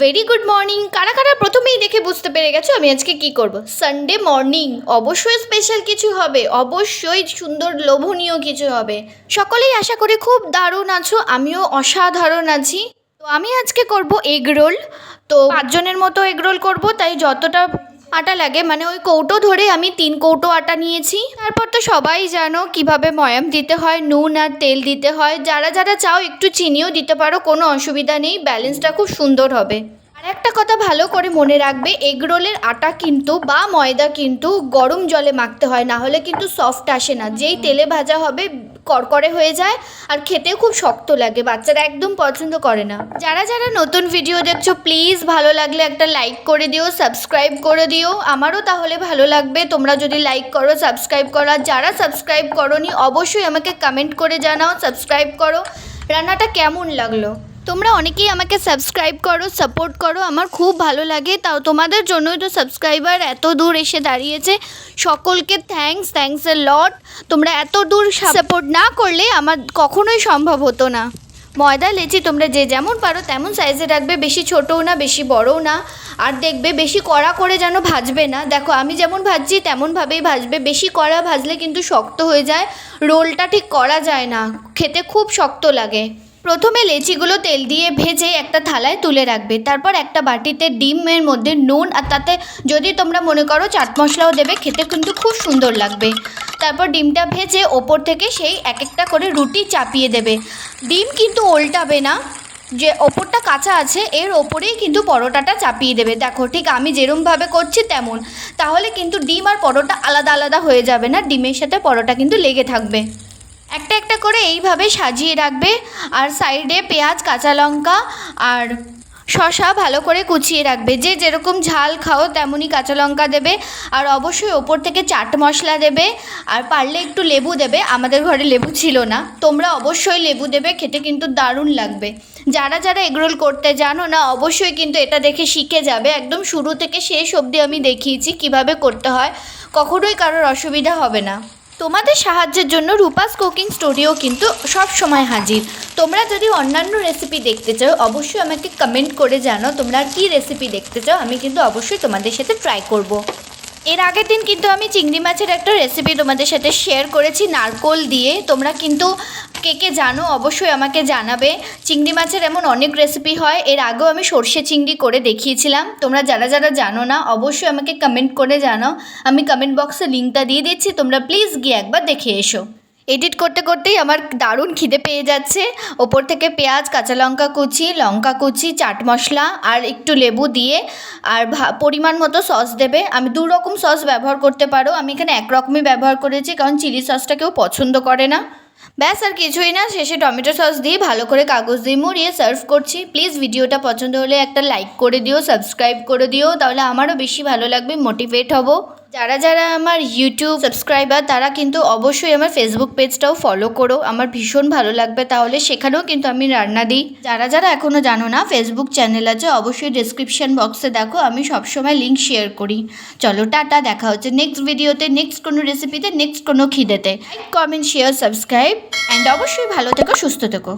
Very good morning. কারা কারা প্রথমেই দেখে বুঝতে পেরে গেছো আমি আজকে কি করব। সানডে মর্নিং, অবশ্যই স্পেশাল কিছু হবে, অবশ্যই সুন্দর লোভনীয় কিছু হবে। সকলেই আশা করি খুব দারুণ আছো, আমিও অসাধারণ আছি। তো আমি আজকে করব এগ রোল। তো 5 জনের মতো এগ রোল করবো, তাই যতটা আটা লাগে মানে ওই কৌটো ধরে আমি 3 কৌটো আটা নিয়েছি। তারপর তো সবাই জানো কিভাবে ময়াম দিতে হয়, নুন আর তেল দিতে হয়। যারা যারা চাও একটু চিনিও দিতে পারো, কোনো অসুবিধা নেই, ব্যালেন্সটা খুব সুন্দর হবে। আর একটা কথা ভালো করে মনে রাখবে, এগ রোলের আটা কিন্তু বা ময়দা কিন্তু গরম জলে মাখতে হয়, না হলে কিন্তু সফট আসে না। যেই তেলে ভাজা হবে কড়কড়ে হয়ে যায় আর খেতেও খুব শক্ত লাগে, বাচ্চারা একদম পছন্দ করে না। যারা যারা নতুন ভিডিও দেখছো প্লিজ ভালো লাগলে একটা লাইক করে দিও, সাবস্ক্রাইব করে দিও, আমারও তাহলে ভালো লাগবে তোমরা যদি লাইক করো, সাবস্ক্রাইব করো। আর যারা সাবস্ক্রাইব করোনি অবশ্যই আমাকে কমেন্ট করে জানাও সাবস্ক্রাইব করো, রান্নাটা কেমন লাগলো। তোমরা অনেকেই আমাকে সাবস্ক্রাইব করো, সাপোর্ট করো, আমার খুব ভালো লাগে। তাও তোমাদের জন্যই তো সাবস্ক্রাইবার এত দূর এসে দাঁড়িয়েছে, সকলকে থ্যাঙ্কস এ লট। তোমরা এত দূর সাপোর্ট না করলে আমার কখনোই সম্ভব হতো না। ময়দা লেচি তোমরা যে যেমন পারো তেমন সাইজে রাখবে, বেশি ছোটও না বেশি বড়ও না। আর দেখবে বেশি কড়া করে যেন ভাজবে না, দেখো আমি যেমন ভাজছি তেমনভাবেই ভাজবে। বেশি কড়া ভাজলে কিন্তু শক্ত হয়ে যায়, রোলটা ঠিক করা যায় না, খেতে খুব শক্ত লাগে। প্রথমে লেচিগুলো তেল দিয়ে ভেজে একটা থালায় তুলে রাখবে। তারপর একটা বাটিতে ডিমের মধ্যে নুন আর তাতে যদি তোমরা মনে করো চাট মশলাও দেবে, খেতে কিন্তু খুব সুন্দর লাগবে। তারপর ডিমটা ভেজে ওপর থেকে সেই এক একটা করে রুটি চাপিয়ে দেবে। ডিম কিন্তু উল্টাবে না, যে ওপরটা কাঁচা আছে এর ওপরেই কিন্তু পরোটাটা চাপিয়ে দেবে। দেখো ঠিক আমি যেরমভাবে করছি তেমন, তাহলে কিন্তু ডিম আর পরোটা আলাদা আলাদা হয়ে যাবে না, ডিমের সাথে পরোটা কিন্তু লেগে থাকবে। একটা একটা করে এইভাবে সাজিয়ে রাখবে। আর সাইডে পেঁয়াজ, কাঁচা লঙ্কা আর শসা ভালো করে কুচিয়ে রাখবে। যে যেরকম ঝাল খাও তেমনই কাঁচা লঙ্কা দেবে। আর অবশ্যই ওপর থেকে চাট মশলা দেবে, আর পারলে একটু লেবু দেবে। আমাদের ঘরে লেবু ছিল না, তোমরা অবশ্যই লেবু দেবে, খেতে কিন্তু দারুণ লাগবে। যারা যারা এগরোল করতে জানো না অবশ্যই কিন্তু এটা দেখে শিখে যাবে। একদম শুরু থেকে শেষ অবধি আমি দেখিয়েছি কিভাবে করতে হয়, কখনোই কারোর অসুবিধা হবে না। তোমাদের সাহায্যের জন্য রূপাস কুকিং স্টুডিও কিন্তু সব সময় হাজির। তোমরা যদি অন্যান্য রেসিপি দেখতে চাও অবশ্যই আমাকে কমেন্ট করে জানাও তোমরা কী রেসিপি দেখতে চাও, আমি কিন্তু অবশ্যই তোমাদের সাথে ট্রাই করব। এর আগের দিন কিন্তু আমি চিংড়ি মাছের একটা রেসিপি তোমাদের সাথে শেয়ার করেছি নারকোল দিয়ে। তোমরা কিন্তু কে কে জানো অবশ্যই আমাকে জানাবে। চিংড়ি মাছের এমন অনেক রেসিপি হয়, এর আগেও আমি সর্ষে চিংড়ি করে দেখিয়েছিলাম। তোমরা যারা যারা জানো না অবশ্যই আমাকে কমেন্ট করে জানাও, আমি কমেন্ট বক্সে লিঙ্কটা দিয়ে দিচ্ছি, তোমরা প্লিজ গিয়ে একবার দেখে এসো। এডিট করতে করতেই আমার দারুণ খিদে পেয়ে যাচ্ছে। ওপর থেকে পেঁয়াজ, কাঁচা লঙ্কা কুচি, লঙ্কা কুচি, চাট মশলা আর একটু লেবু দিয়ে আর পরিমাণ মতো সস দেবে। আমি 2 রকম সস ব্যবহার করতে পারো, আমি এখানে এক রকমই ব্যবহার করেছি কারণ চিলি সসটা কেউ পছন্দ করে না। ব্যাস আর কিছুই না, শেষে টমেটো সস দিয়ে ভালো করে কাগজ দিয়ে মুড়িয়ে সার্ভ করছি। প্লিজ ভিডিওটা পছন্দ হলে একটা লাইক করে দিও, সাবস্ক্রাইব করে দিও, তাহলে আমারও বেশি ভালো লাগবে, মোটিভেট হব। যারা যারা আমার ইউটিউব সাবস্ক্রাইবার তারা কিন্তু অবশ্যই আমার ফেসবুক পেজটাও ফলো করো, আমার ভীষণ ভালো লাগবে, তাহলে সেখানেও কিন্তু আমি রান্না দিই। যারা যারা এখনও জানো না ফেসবুক চ্যানেল আছে, অবশ্যই ডেসক্রিপশন বক্সে দেখো, আমি সবসময় লিঙ্ক শেয়ার করি। চলো টাটা, দেখা হচ্ছে নেক্সট ভিডিওতে, নেক্সট কোনো রেসিপিতে, নেক্সট কোনো খিদেতে। Like, comment, share, subscribe and অবশ্যই ভালো থেকো, সুস্থ থেকো।